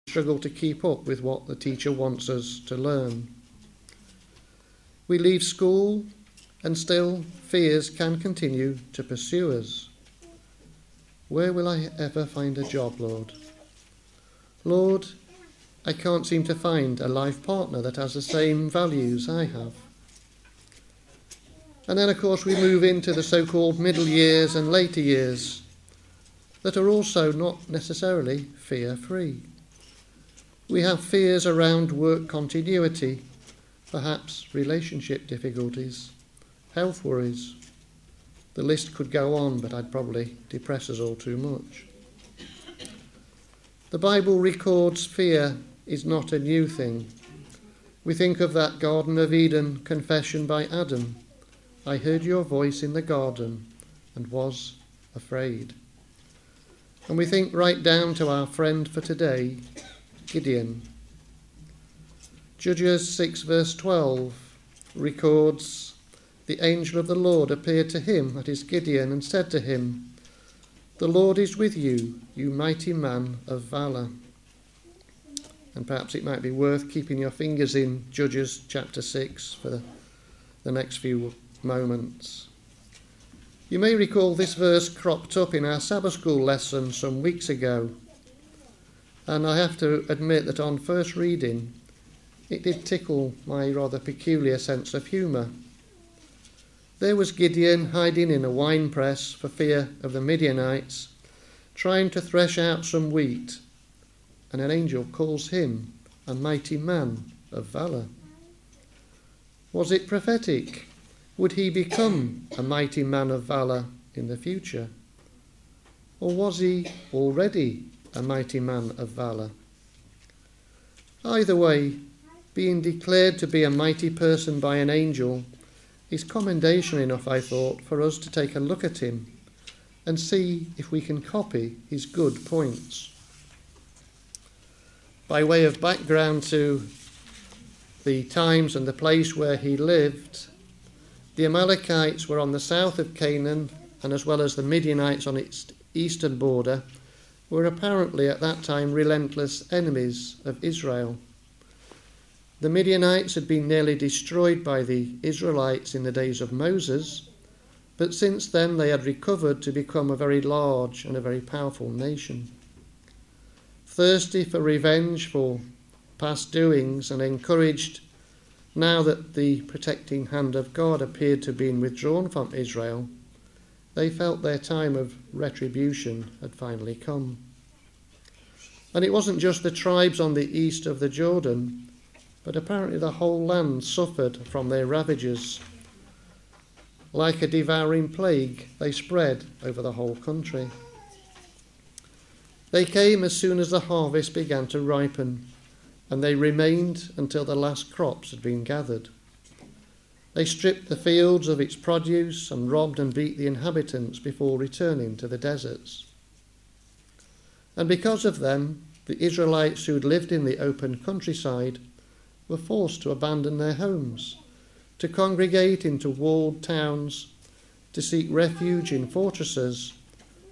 struggle to keep up with what the teacher wants us to learn. We leave school and still fears can continue to pursue us. Where will I ever find a job, Lord? Lord, I can't seem to find a life partner that has the same values I have. And then, of course, we move into the so-called middle years and later years that are also not necessarily fear-free. We have fears around work continuity, perhaps relationship difficulties, health worries. The list could go on, but I'd probably depress us all too much. The Bible records fear is not a new thing. We think of that Garden of Eden confession by Adam. I heard your voice in the garden and was afraid. And we think right down to our friend for today, Gideon. Judges 6 verse 12 records, the angel of the Lord appeared to him, that is Gideon, and said to him, the Lord is with you, you mighty man of valour. And perhaps it might be worth keeping your fingers in Judges chapter 6 for the next few moments. You may recall this verse cropped up in our Sabbath school lesson some weeks ago. And I have to admit that on first reading, it did tickle my rather peculiar sense of humour. There was Gideon hiding in a wine press for fear of the Midianites, trying to thresh out some wheat, and an angel calls him a mighty man of valour. Was it prophetic? Would he become a mighty man of valour in the future? Or was he already a mighty man of valour? Either way, being declared to be a mighty person by an angel is commendation enough, I thought, for us to take a look at him and see if we can copy his good points. By way of background to the times and the place where he lived, the Amalekites were on the south of Canaan, and as well as the Midianites on its eastern border, were apparently at that time relentless enemies of Israel. The Midianites had been nearly destroyed by the Israelites in the days of Moses, but since then they had recovered to become a very large and a very powerful nation. Thirsty for revenge for past doings and encouraged now that the protecting hand of God appeared to have been withdrawn from Israel, they felt their time of retribution had finally come. And it wasn't just the tribes on the east of the Jordan, but apparently the whole land suffered from their ravages. Like a devouring plague, they spread over the whole country. They came as soon as the harvest began to ripen, and they remained until the last crops had been gathered. They stripped the fields of its produce and robbed and beat the inhabitants before returning to the deserts. And because of them, the Israelites who'd lived in the open countryside were forced to abandon their homes, to congregate into walled towns, to seek refuge in fortresses,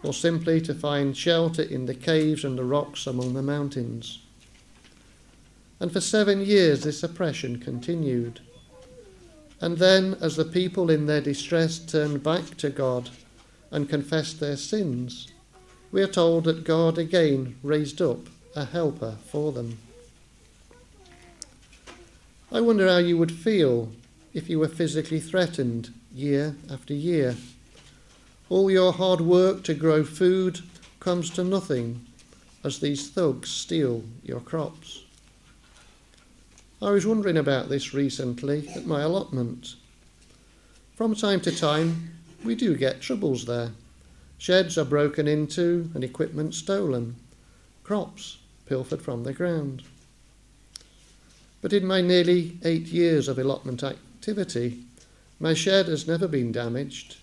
or simply to find shelter in the caves and the rocks among the mountains. And for 7 years this oppression continued. And then, as the people in their distress turned back to God and confessed their sins, we are told that God again raised up a helper for them. I wonder how you would feel if you were physically threatened year after year. All your hard work to grow food comes to nothing as these thugs steal your crops. I was wondering about this recently at my allotment. From time to time, we do get troubles there. Sheds are broken into and equipment stolen. Crops pilfered from the ground. But in my nearly 8 years of allotment activity, my shed has never been damaged,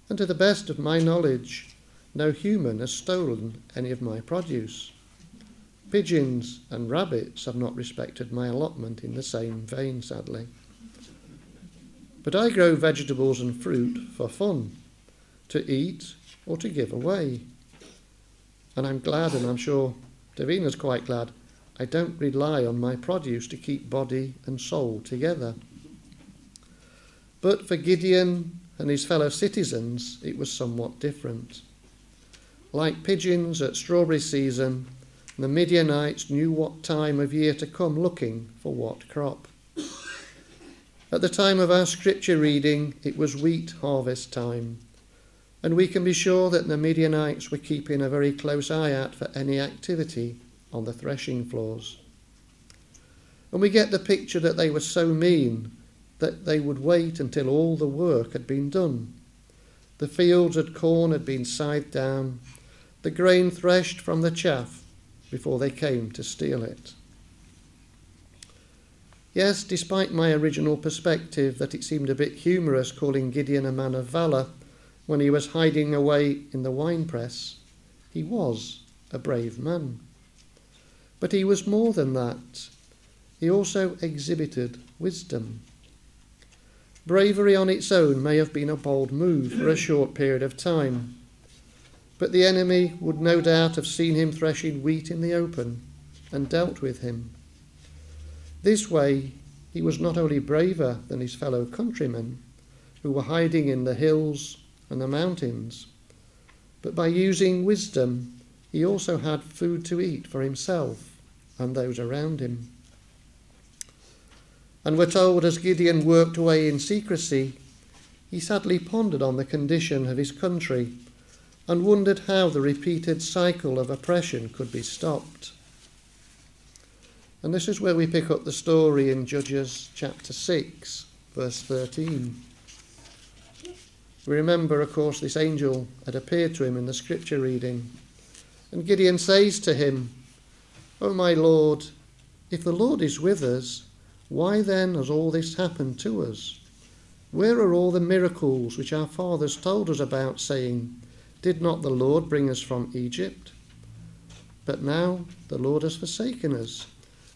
and to the best of my knowledge, no human has stolen any of my produce. Pigeons and rabbits have not respected my allotment in the same vein, sadly. But I grow vegetables and fruit for fun, to eat or to give away. And I'm glad, and I'm sure Davina's quite glad, I don't rely on my produce to keep body and soul together. But for Gideon and his fellow citizens, it was somewhat different. Like pigeons at strawberry season, the Midianites knew what time of year to come looking for what crop. At the time of our scripture reading, it was wheat harvest time, and we can be sure that the Midianites were keeping a very close eye out for any activity on the threshing floors. And we get the picture that they were so mean that they would wait until all the work had been done. The fields of corn had been scythed down, the grain threshed from the chaff, before they came to steal it. Yes, despite my original perspective that it seemed a bit humorous calling Gideon a man of valour when he was hiding away in the winepress, he was a brave man. But he was more than that. He also exhibited wisdom. Bravery on its own may have been a bold move for a short period of time, but the enemy would no doubt have seen him threshing wheat in the open and dealt with him. This way, he was not only braver than his fellow countrymen, who were hiding in the hills and the mountains, but by using wisdom, he also had food to eat for himself and those around him. And we're told as Gideon worked away in secrecy, he sadly pondered on the condition of his country and wondered how the repeated cycle of oppression could be stopped. And this is where we pick up the story in Judges chapter 6, verse 13. We remember, of course, this angel had appeared to him in the scripture reading. And Gideon says to him, "O my Lord, if the Lord is with us, why then has all this happened to us? Where are all the miracles which our fathers told us about, saying, 'Did not the Lord bring us from Egypt?' But now the Lord has forsaken us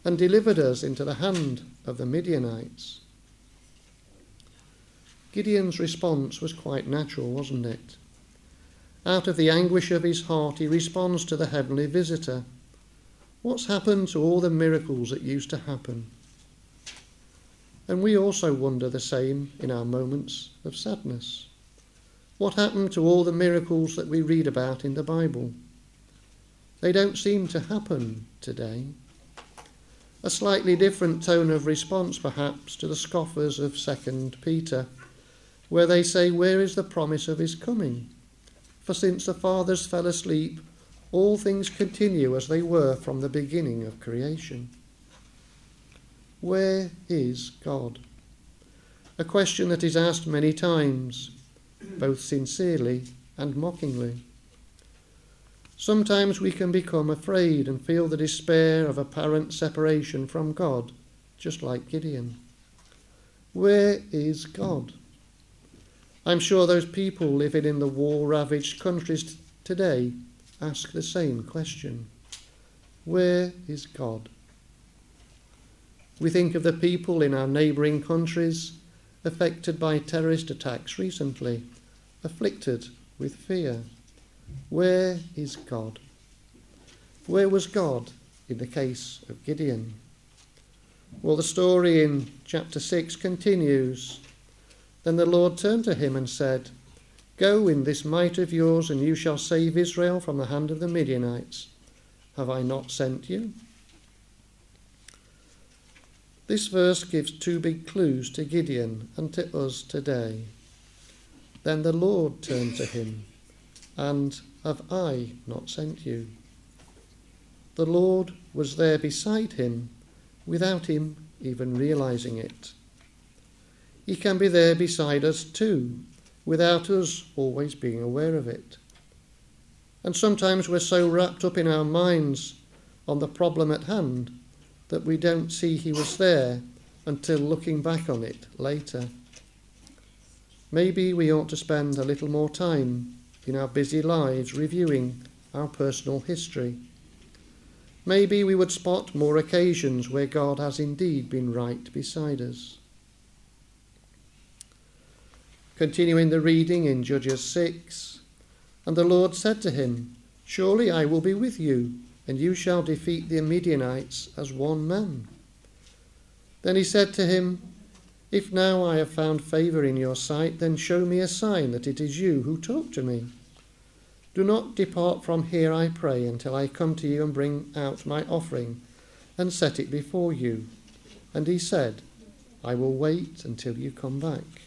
and delivered us into the hand of the Midianites." Gideon's response was quite natural, wasn't it? Out of the anguish of his heart, he responds to the heavenly visitor. What's happened to all the miracles that used to happen? And we also wonder the same in our moments of sadness. What happened to all the miracles that we read about in the Bible? They don't seem to happen today. A slightly different tone of response, perhaps, to the scoffers of 2 Peter, where they say, "Where is the promise of his coming? For since the fathers fell asleep, all things continue as they were from the beginning of creation." Where is God? A question that is asked many times, both sincerely and mockingly. Sometimes we can become afraid and feel the despair of apparent separation from God, just like Gideon. Where is God? I'm sure those people living in the war-ravaged countries today ask the same question. Where is God? We think of the people in our neighbouring countries affected by terrorist attacks recently, afflicted with fear. Where is God? Where was God in the case of Gideon? Well, the story in chapter 6 continues. Then the Lord turned to him and said, "Go in this might of yours, and you shall save Israel from the hand of the Midianites. Have I not sent you?" This verse gives two big clues to Gideon and to us today. Then the Lord turned to him, and "Have I not sent you?" The Lord was there beside him without him even realizing it. He can be there beside us too, without us always being aware of it. And sometimes we're so wrapped up in our minds on the problem at hand that we don't see he was there until looking back on it later. Maybe we ought to spend a little more time in our busy lives reviewing our personal history. Maybe we would spot more occasions where God has indeed been right beside us. Continuing the reading in Judges 6, "And the Lord said to him, 'Surely I will be with you, and you shall defeat the Midianites as one man." Then he said to him, "If now I have found favour in your sight, then show me a sign that it is you who talk to me. Do not depart from here, I pray, until I come to you and bring out my offering and set it before you." And he said, "I will wait until you come back."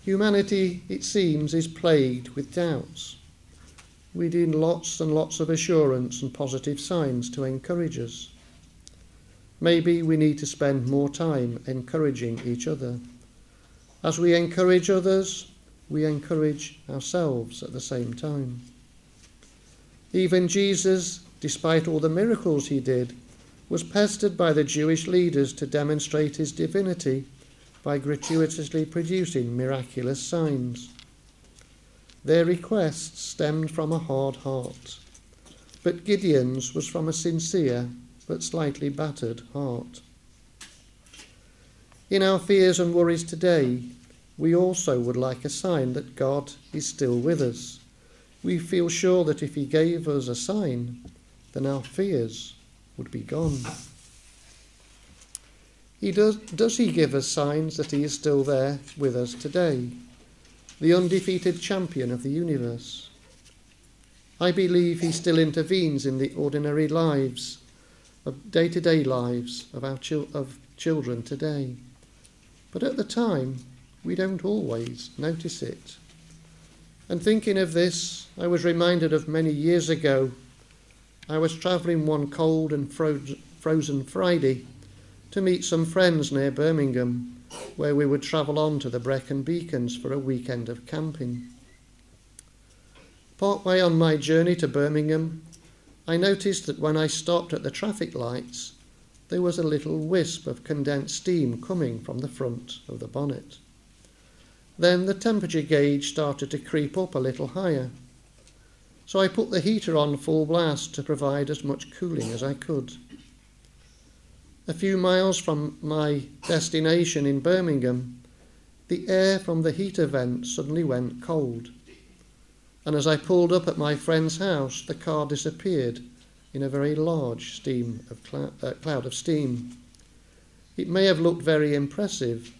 Humanity, it seems, is plagued with doubts. We need lots and lots of assurance and positive signs to encourage us. Maybe we need to spend more time encouraging each other. As we encourage others, we encourage ourselves at the same time. Even Jesus, despite all the miracles he did, was pestered by the Jewish leaders to demonstrate his divinity by gratuitously producing miraculous signs. Their requests stemmed from a hard heart, but Gideon's was from a sincere but slightly battered heart. In our fears and worries today, we also would like a sign that God is still with us. We feel sure that if he gave us a sign, then our fears would be gone. Does he give us signs that he is still there with us today, the undefeated champion of the universe? I believe he still intervenes in the ordinary lives, of day-to-day lives of our children today. But at the time, we don't always notice it. And thinking of this, I was reminded of many years ago. I was travelling one cold and frozen Friday to meet some friends near Birmingham, where we would travel on to the Brecon Beacons for a weekend of camping. Partway on my journey to Birmingham, I noticed that when I stopped at the traffic lights, there was a little wisp of condensed steam coming from the front of the bonnet. Then the temperature gauge started to creep up a little higher. So I put the heater on full blast to provide as much cooling as I could. A few miles from my destination in Birmingham, the air from the heater vent suddenly went cold. And as I pulled up at my friend's house, the car disappeared in a very large cloud of steam. It may have looked very impressive,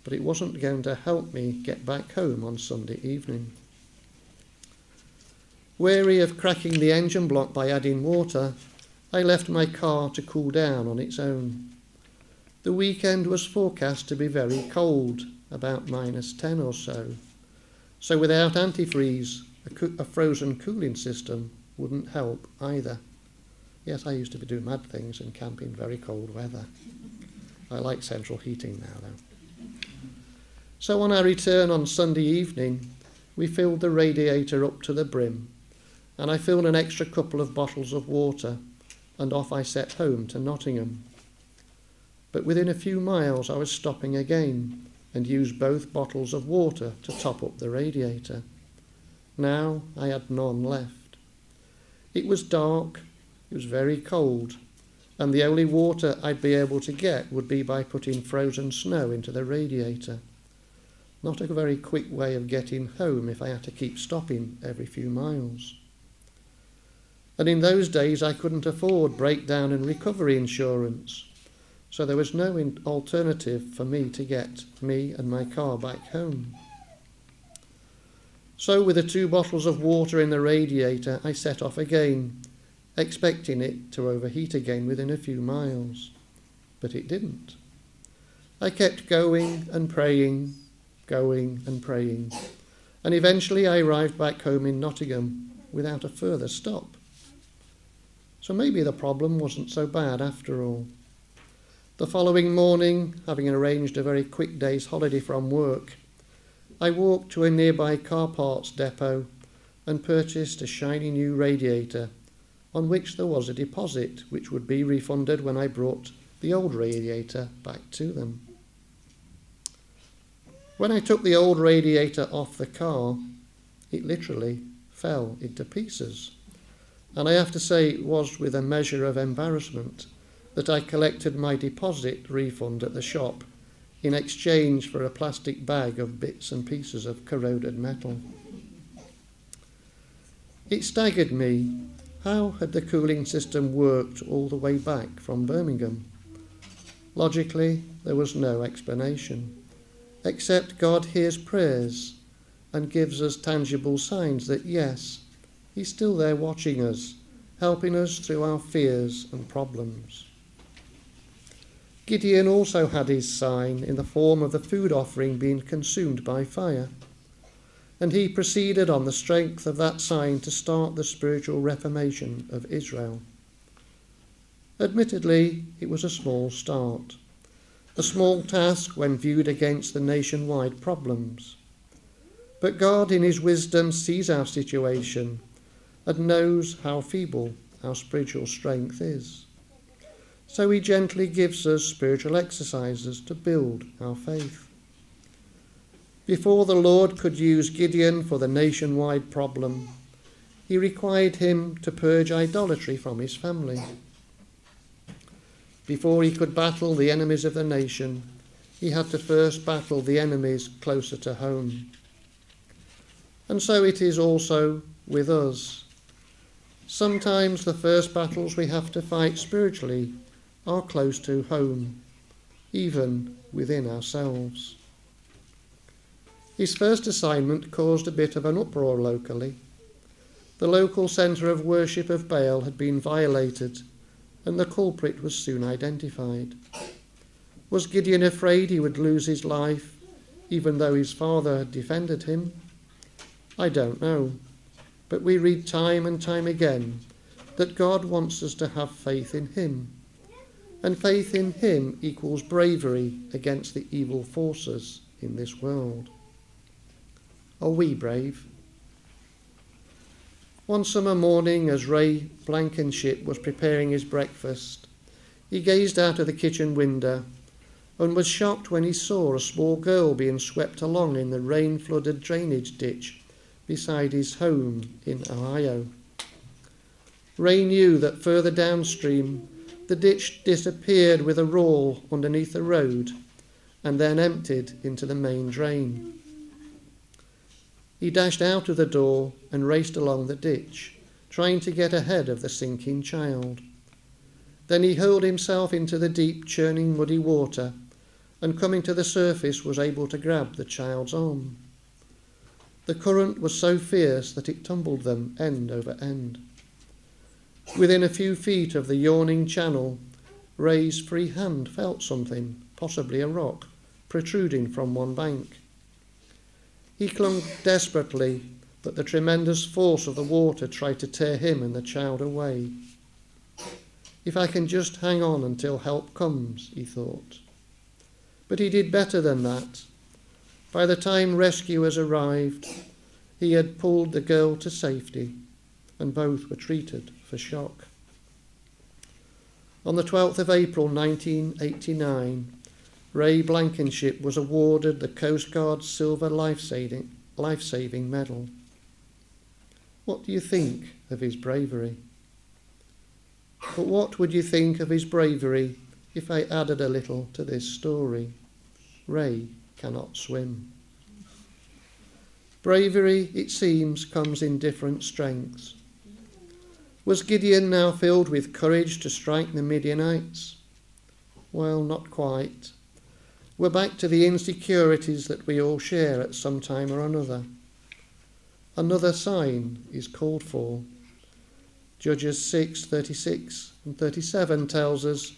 but it wasn't going to help me get back home on Sunday evening. Wary of cracking the engine block by adding water, I left my car to cool down on its own. The weekend was forecast to be very cold, about -10 or so. So without antifreeze, a frozen cooling system wouldn't help either. Yes, I used to do mad things and camp in very cold weather. I like central heating now, though. So on our return on Sunday evening, we filled the radiator up to the brim, and I filled an extra couple of bottles of water, and off I set home to Nottingham. But within a few miles I was stopping again, and used both bottles of water to top up the radiator. Now I had none left. It was dark, it was very cold, and the only water I'd be able to get would be by putting frozen snow into the radiator. Not a very quick way of getting home if I had to keep stopping every few miles. And in those days I couldn't afford breakdown and recovery insurance, so there was no alternative for me to get me and my car back home. So with the 2 bottles of water in the radiator, I set off again, expecting it to overheat again within a few miles. But it didn't. I kept going and praying, and eventually I arrived back home in Nottingham without a further stop. So maybe the problem wasn't so bad after all. The following morning, having arranged a very quick day's holiday from work, I walked to a nearby car parts depot and purchased a shiny new radiator on which there was a deposit which would be refunded when I brought the old radiator back to them. When I took the old radiator off the car, it literally fell into pieces. And I have to say it was with a measure of embarrassment that I collected my deposit refund at the shop in exchange for a plastic bag of bits and pieces of corroded metal. It staggered me. How had the cooling system worked all the way back from Birmingham? Logically, there was no explanation, except God hears prayers and gives us tangible signs that, yes, he's still there watching us, helping us through our fears and problems. Gideon also had his sign in the form of the food offering being consumed by fire, and he proceeded on the strength of that sign to start the spiritual reformation of Israel. Admittedly, it was a small start, a small task when viewed against the nationwide problems. But God in his wisdom sees our situation and knows how feeble our spiritual strength is. So he gently gives us spiritual exercises to build our faith. Before the Lord could use Gideon for the nationwide problem, he required him to purge idolatry from his family. Before he could battle the enemies of the nation, he had to first battle the enemies closer to home. And so it is also with us. Sometimes the first battles we have to fight spiritually are close to home, even within ourselves. His first assignment caused a bit of an uproar locally. The local centre of worship of Baal had been violated, and the culprit was soon identified. Was Gideon afraid he would lose his life, even though his father had defended him? I don't know, but we read time and time again that God wants us to have faith in him, and faith in him equals bravery against the evil forces in this world. Are we brave? One summer morning, as Ray Blankenship was preparing his breakfast, he gazed out of the kitchen window and was shocked when he saw a small girl being swept along in the rain-flooded drainage ditch beside his home in Ohio. Ray knew that further downstream, the ditch disappeared with a roar underneath the road and then emptied into the main drain. He dashed out of the door and raced along the ditch, trying to get ahead of the sinking child. Then he hurled himself into the deep, churning, muddy water, and coming to the surface was able to grab the child's arm. The current was so fierce that it tumbled them end over end. Within a few feet of the yawning channel, Ray's free hand felt something, possibly a rock, protruding from one bank. He clung desperately, but the tremendous force of the water tried to tear him and the child away. If I can just hang on until help comes, he thought. But he did better than that. By the time rescuers arrived, he had pulled the girl to safety, and both were treated for shock. On the 12th of April 1989, Ray Blankenship was awarded the Coast Guard's Silver Life-Saving Medal. What do you think of his bravery? But what would you think of his bravery if I added a little to this story? Ray cannot swim. Bravery, it seems, comes in different strengths. Was Gideon now filled with courage to strike the Midianites? Well, not quite. We're back to the insecurities that we all share at some time or another. Another sign is called for. Judges 6:36 and 37 tells us,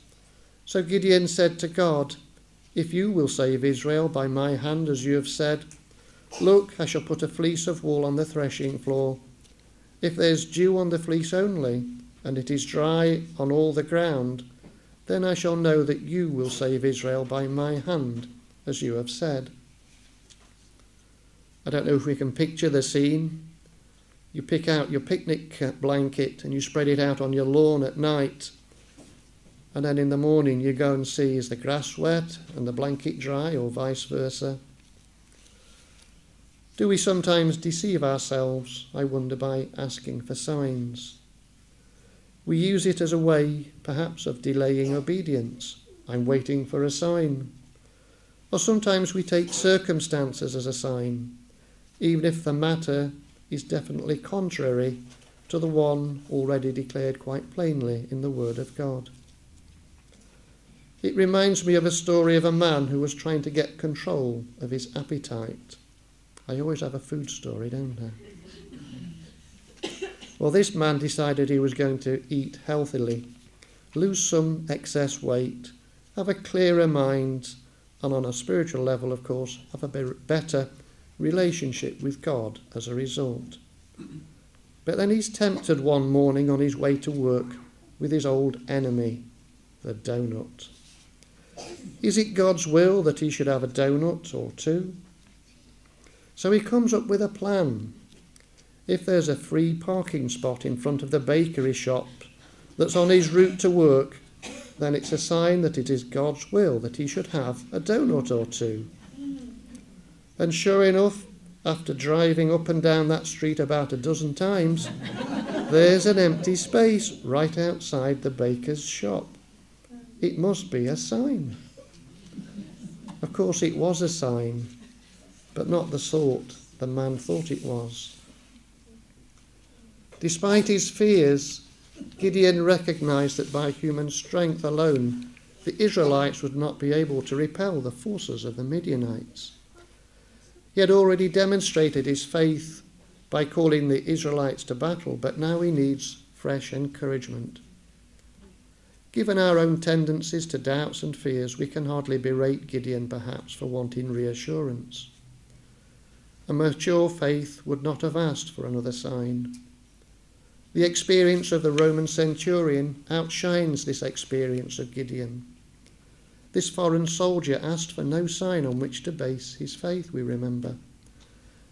"So Gideon said to God, 'If you will save Israel by my hand as you have said, look, I shall put a fleece of wool on the threshing floor. If there's dew on the fleece only, and it is dry on all the ground, then I shall know that you will save Israel by my hand, as you have said.'" I don't know if we can picture the scene. You pick out your picnic blanket and you spread it out on your lawn at night. And then in the morning you go and see, is the grass wet and the blanket dry, or vice versa? Do we sometimes deceive ourselves, I wonder, by asking for signs? We use it as a way, perhaps, of delaying obedience. I'm waiting for a sign. Or sometimes we take circumstances as a sign, even if the matter is definitely contrary to the one already declared quite plainly in the Word of God. It reminds me of a story of a man who was trying to get control of his appetite. I always have a food story, don't I? Well, this man decided he was going to eat healthily, lose some excess weight, have a clearer mind, and on a spiritual level, of course, have a better relationship with God as a result. But then he's tempted one morning on his way to work with his old enemy, the donut. Is it God's will that he should have a donut or two? So he comes up with a plan. If there's a free parking spot in front of the bakery shop that's on his route to work, then it's a sign that it is God's will that he should have a donut or two. And sure enough, after driving up and down that street about a dozen times, there's an empty space right outside the baker's shop. It must be a sign. Of course it was a sign, but not the sort the man thought it was. Despite his fears, Gideon recognised that by human strength alone, the Israelites would not be able to repel the forces of the Midianites. He had already demonstrated his faith by calling the Israelites to battle, but now he needs fresh encouragement. Given our own tendencies to doubts and fears, we can hardly berate Gideon perhaps for wanting reassurance. A mature faith would not have asked for another sign. The experience of the Roman centurion outshines this experience of Gideon. This foreign soldier asked for no sign on which to base his faith, we remember.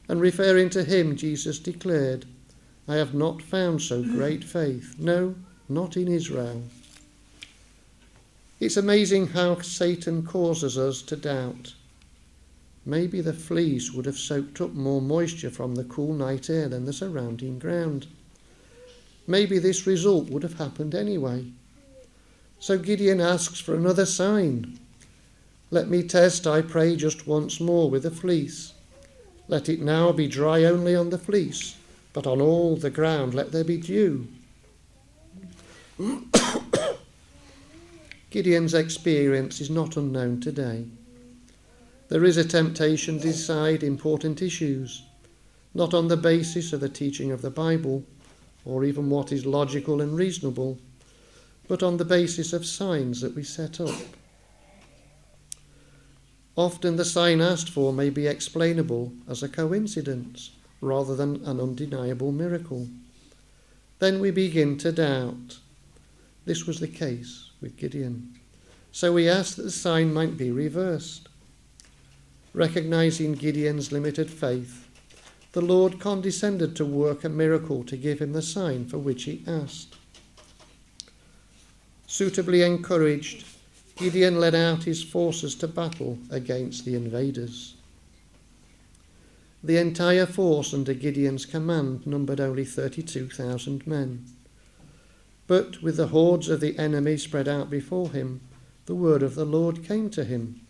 And referring to him, Jesus declared, "I have not found so great faith, no, not in Israel." It's amazing how Satan causes us to doubt. Maybe the fleece would have soaked up more moisture from the cool night air than the surrounding ground. Maybe this result would have happened anyway. So Gideon asks for another sign. Let me test, I pray, just once more with the fleece. Let it now be dry only on the fleece, but on all the ground let there be dew. Gideon's experience is not unknown today. There is a temptation to decide important issues, not on the basis of the teaching of the Bible, or even what is logical and reasonable, but on the basis of signs that we set up. Often the sign asked for may be explainable as a coincidence rather than an undeniable miracle. Then we begin to doubt. This was the case with Gideon. So we ask that the sign might be reversed. Recognizing Gideon's limited faith, the Lord condescended to work a miracle to give him the sign for which he asked. Suitably encouraged, Gideon led out his forces to battle against the invaders. The entire force under Gideon's command numbered only 32,000 men. But with the hordes of the enemy spread out before him, the word of the Lord came to him.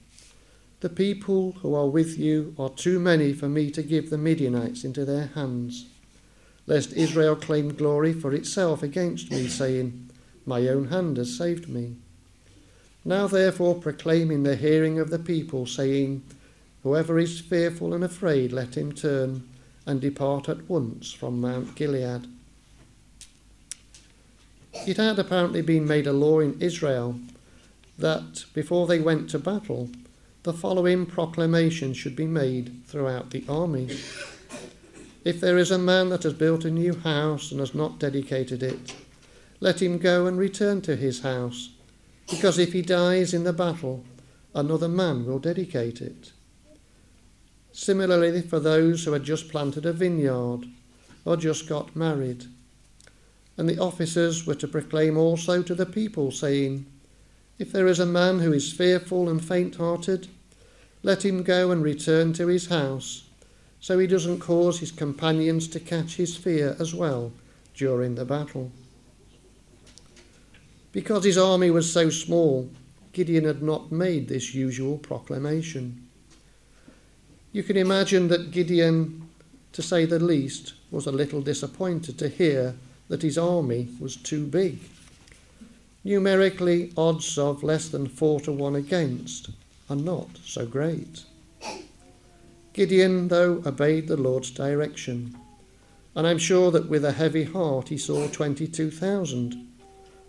The people who are with you are too many for me to give the Midianites into their hands, lest Israel claim glory for itself against me, saying, my own hand has saved me. Now therefore proclaim in the hearing of the people, saying, whoever is fearful and afraid, let him turn and depart at once from Mount Gilead. It had apparently been made a law in Israel that before they went to battle, the following proclamation should be made throughout the army. If there is a man that has built a new house and has not dedicated it, let him go and return to his house, because if he dies in the battle, another man will dedicate it. Similarly, for those who had just planted a vineyard or just got married. And the officers were to proclaim also to the people, saying, if there is a man who is fearful and faint-hearted, let him go and return to his house, so he doesn't cause his companions to catch his fear as well during the battle. Because his army was so small, Gideon had not made this usual proclamation. You can imagine that Gideon, to say the least, was a little disappointed to hear that his army was too big. Numerically, odds of less than 4-1 against are not so great. Gideon, though, obeyed the Lord's direction, and I'm sure that with a heavy heart he saw 22,000,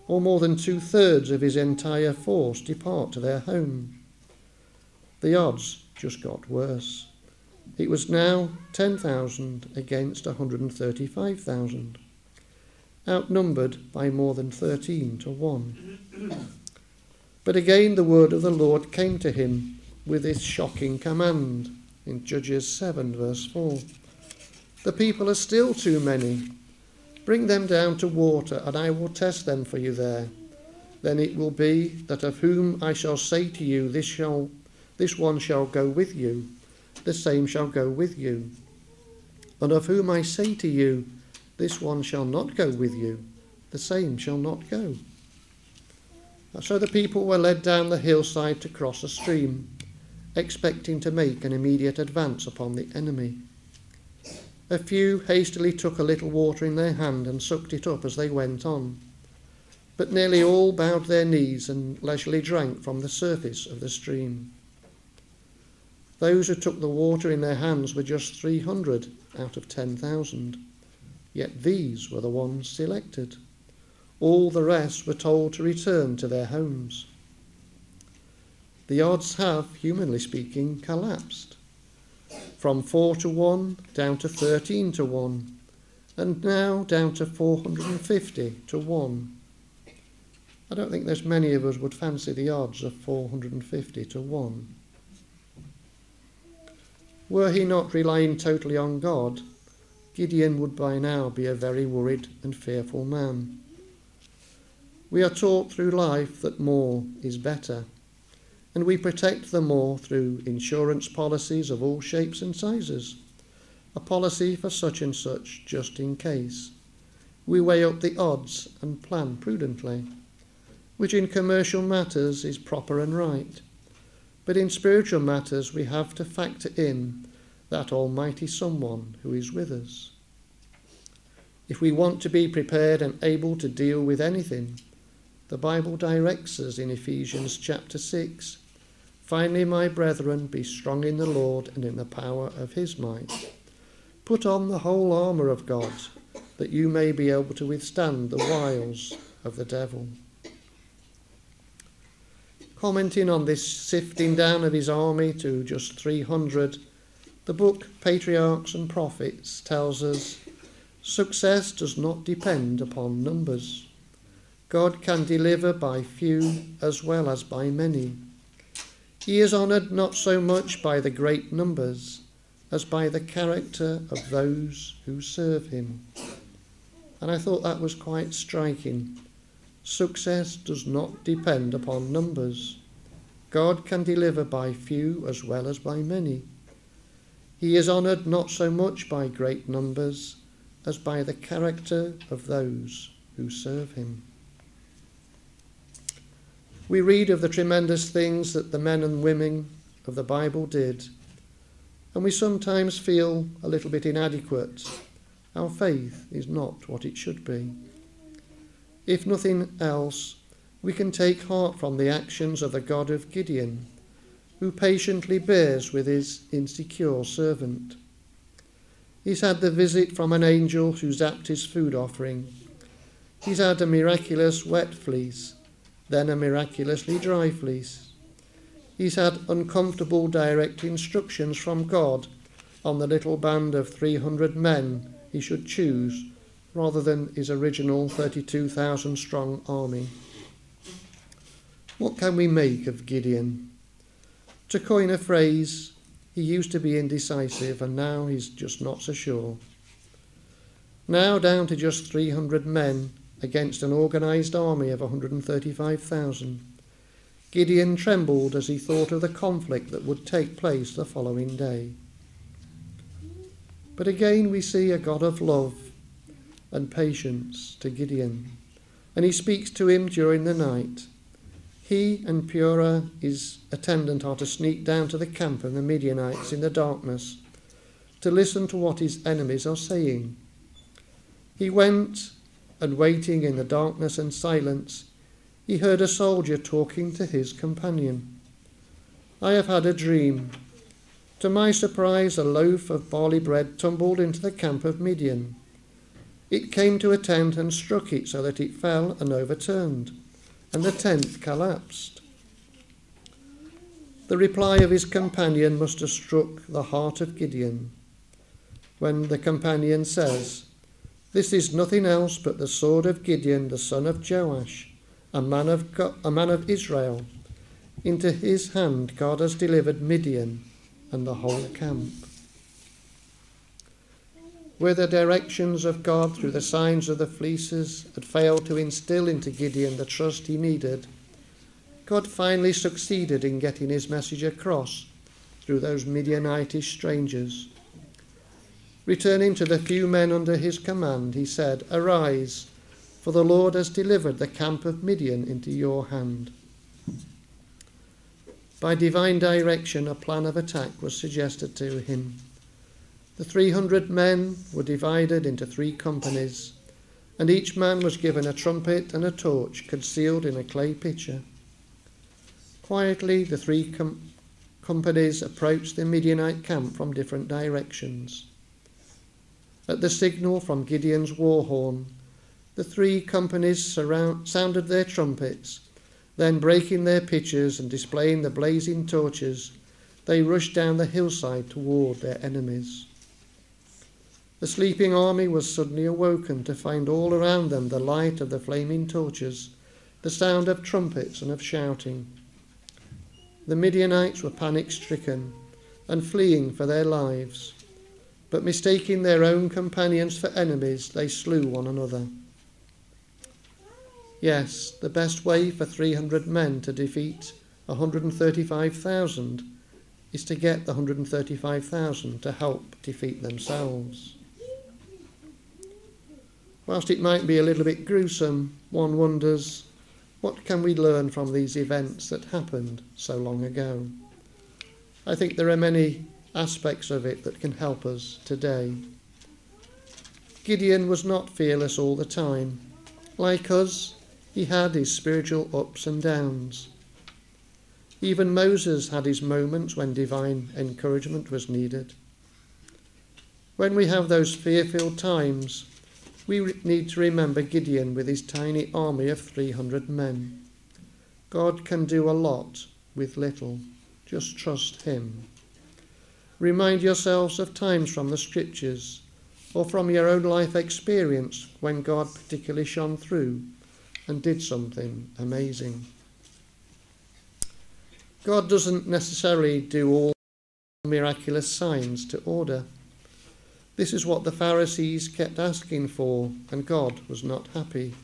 or more than 2/3 of his entire force, depart to their home. The odds just got worse. It was now 10,000 against 135,000, outnumbered by more than 13-1. But again the word of the Lord came to him with this shocking command in Judges 7 verse 4. The people are still too many. Bring them down to water, and I will test them for you there. Then it will be that of whom I shall say to you, this one shall go with you, the same shall go with you. And of whom I say to you, this one shall not go with you, the same shall not go. So the people were led down the hillside to cross a stream, expecting to make an immediate advance upon the enemy. A few hastily took a little water in their hand and sucked it up as they went on, but nearly all bowed their knees and leisurely drank from the surface of the stream. Those who took the water in their hands were just 300 out of 10,000, yet these were the ones selected. All the rest were told to return to their homes. The odds have, humanly speaking, collapsed. From 4-1 down to 13-1, and now down to 450-1. I don't think there's many of us would fancy the odds of 450-1. Were he not relying totally on God, Gideon would by now be a very worried and fearful man. We are taught through life that more is better, and we protect the more through insurance policies of all shapes and sizes, a policy for such and such just in case. We weigh up the odds and plan prudently, which in commercial matters is proper and right, but in spiritual matters we have to factor in that almighty someone who is with us. If we want to be prepared and able to deal with anything, the Bible directs us in Ephesians chapter 6, "Finally, my brethren, be strong in the Lord and in the power of his might. Put on the whole armour of God, that you may be able to withstand the wiles of the devil." Commenting on this sifting down of his army to just 300, the book Patriarchs and Prophets tells us, success does not depend upon numbers. God can deliver by few as well as by many. He is honoured not so much by the great numbers as by the character of those who serve him. And I thought that was quite striking. Success does not depend upon numbers. God can deliver by few as well as by many. He is honoured not so much by great numbers as by the character of those who serve him. We read of the tremendous things that the men and women of the Bible did, and we sometimes feel a little bit inadequate. Our faith is not what it should be. If nothing else, we can take heart from the actions of the God of Gideon, who patiently bears with his insecure servant. He's had the visit from an angel who zapped his food offering. He's had a miraculous wet fleece, then a miraculously dry fleece. He's had uncomfortable direct instructions from God on the little band of 300 men he should choose, rather than his original 32,000 strong army. What can we make of Gideon? To coin a phrase, he used to be indecisive and now he's just not so sure. Now down to just 300 men against an organised army of 135,000, Gideon trembled as he thought of the conflict that would take place the following day. But again we see a God of love and patience to Gideon, and he speaks to him during the night. He and Purah, his attendant, are to sneak down to the camp of the Midianites in the darkness to listen to what his enemies are saying. He went and waiting in the darkness and silence, he heard a soldier talking to his companion. "I have had a dream. To my surprise, a loaf of barley bread tumbled into the camp of Midian. It came to a tent and struck it so that it fell and overturned, and the tent collapsed." The reply of his companion must have struck the heart of Gideon, when the companion says, "This is nothing else but the sword of Gideon, the son of Joash, a man of Israel. Into his hand God has delivered Midian and the whole camp." Where the directions of God through the signs of the fleeces had failed to instill into Gideon the trust he needed, God finally succeeded in getting his message across through those Midianitish strangers. Returning to the few men under his command, he said, "Arise, for the Lord has delivered the camp of Midian into your hand." By divine direction, a plan of attack was suggested to him. The 300 men were divided into 3 companies, and each man was given a trumpet and a torch concealed in a clay pitcher. Quietly, the 3 companies approached the Midianite camp from different directions. At the signal from Gideon's war horn, the 3 companies sounded their trumpets. Then, breaking their pitchers and displaying the blazing torches, they rushed down the hillside toward their enemies. The sleeping army was suddenly awoken to find all around them the light of the flaming torches, the sound of trumpets and of shouting. The Midianites were panic-stricken and fleeing for their lives, but mistaking their own companions for enemies, they slew one another. Yes, the best way for 300 men to defeat 135,000 is to get the 135,000 to help defeat themselves. Whilst it might be a little bit gruesome, one wonders, what can we learn from these events that happened so long ago? I think there are many aspects of it that can help us today. Gideon was not fearless all the time. Like us, he had his spiritual ups and downs. Even Moses had his moments when divine encouragement was needed. When we have those fear-filled times, we need to remember Gideon with his tiny army of 300 men. God can do a lot with little. Just trust him. Remind yourselves of times from the scriptures or from your own life experience when God particularly shone through and did something amazing. God doesn't necessarily do all miraculous signs to order. This is what the Pharisees kept asking for, and God was not happy.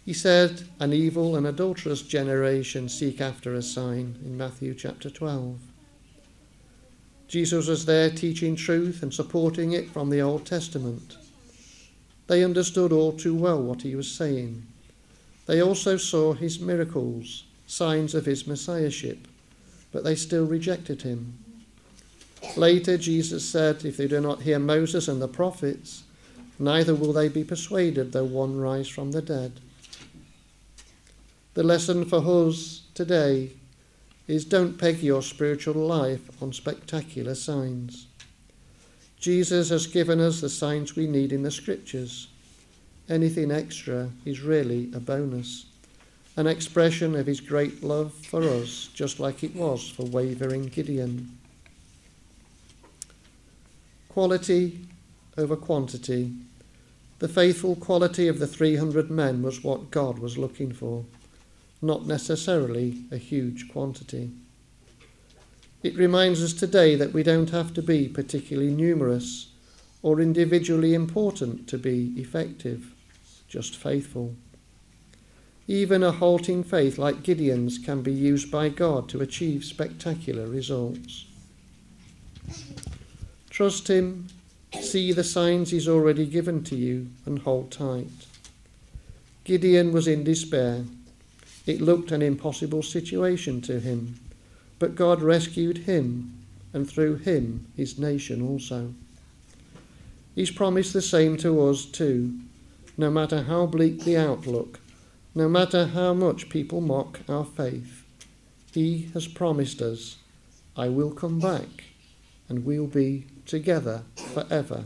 He said, "An evil and adulterous generation seek after a sign," in Matthew chapter 12. Jesus was there teaching truth and supporting it from the Old Testament. They understood all too well what he was saying. They also saw his miracles, signs of his messiahship, but they still rejected him. Later, Jesus said, "If they do not hear Moses and the prophets, neither will they be persuaded though one rise from the dead." The lesson for us today is don't peg your spiritual life on spectacular signs. Jesus has given us the signs we need in the scriptures. Anything extra is really a bonus, an expression of his great love for us, just like it was for wavering Gideon. Quality over quantity. The faithful quality of the 300 men was what God was looking for, not necessarily a huge quantity. It reminds us today that we don't have to be particularly numerous or individually important to be effective, just faithful. Even a halting faith like Gideon's can be used by God to achieve spectacular results. Trust him, see the signs he's already given to you, and hold tight. Gideon was in despair. It looked an impossible situation to him, but God rescued him, and through him his nation also. He's promised the same to us too. no matter how bleak the outlook, no matter how much people mock our faith. He has promised us, I will come back, and we'll be together forever,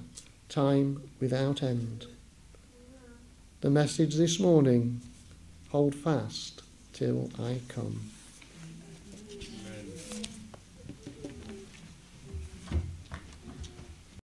time without end. The message this morning, hold fast till I come.